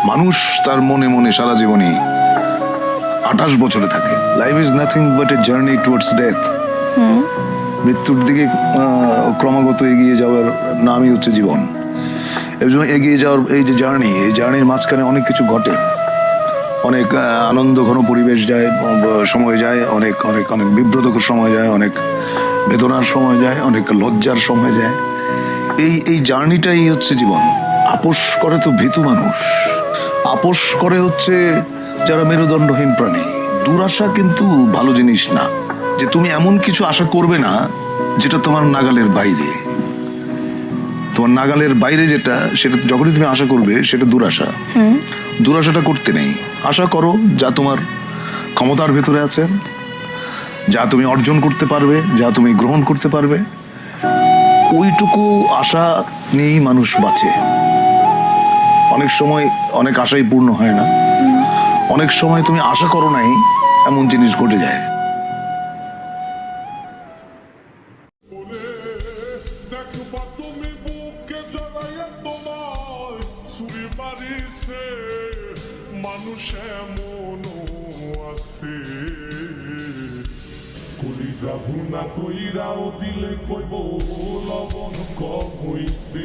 মানুষ তার মনে মনে সারা জীবনই 28 বছরে থাকে। Life is nothing but a journey towards death. মৃত্যুর দিকে ক্রমাগত এগিয়ে যাওয়ার নামই হচ্ছে জীবন। এই জন্য এগিয়ে যাওয়ার এই যে জার্নি, এই জার্নির মাঝখানে অনেক কিছু ঘটে, অনেক আনন্দ ঘন পরিবেশ যায়, সময় যায়, অনেক অনেক অনেক বিব্রতকর সময় যায়, অনেক বেদনার সময় যায়, অনেক লজ্জার সময় যায়। এই জার্নিটাই হচ্ছে জীবন। আপোষ করে তো ভীতু মানুষ, আপোষ করে হচ্ছে যারা মেরুদণ্ডহীন প্রাণী। দুরাশা কিন্তু ভালো জিনিস না, যে তুমি এমন কিছু আশা করবে না যেটা তোমার নাগালের বাইরে। তোমার নাগালের বাইরে যেটা, সেটা যখনই তুমি আশা করবে সেটা দুরাশা। দুরাশাটা করতে নেই, আশা করো যা তোমার ক্ষমতার ভেতরে আছে, যা তুমি অর্জন করতে পারবে, যা তুমি গ্রহণ করতে পারবে, ওইটুকু আশা নিয়েই মানুষ বাঁচে। অনেক সময় অনেক আশাই পূর্ণ হয় না, অনেক সময় তুমি আশা করো নাই এমন জিনিস ঘটে যায়। মানুষ এমন আছে, কলিজা ভুনা কইরাও দিলে কইব লবণ কম হইছে।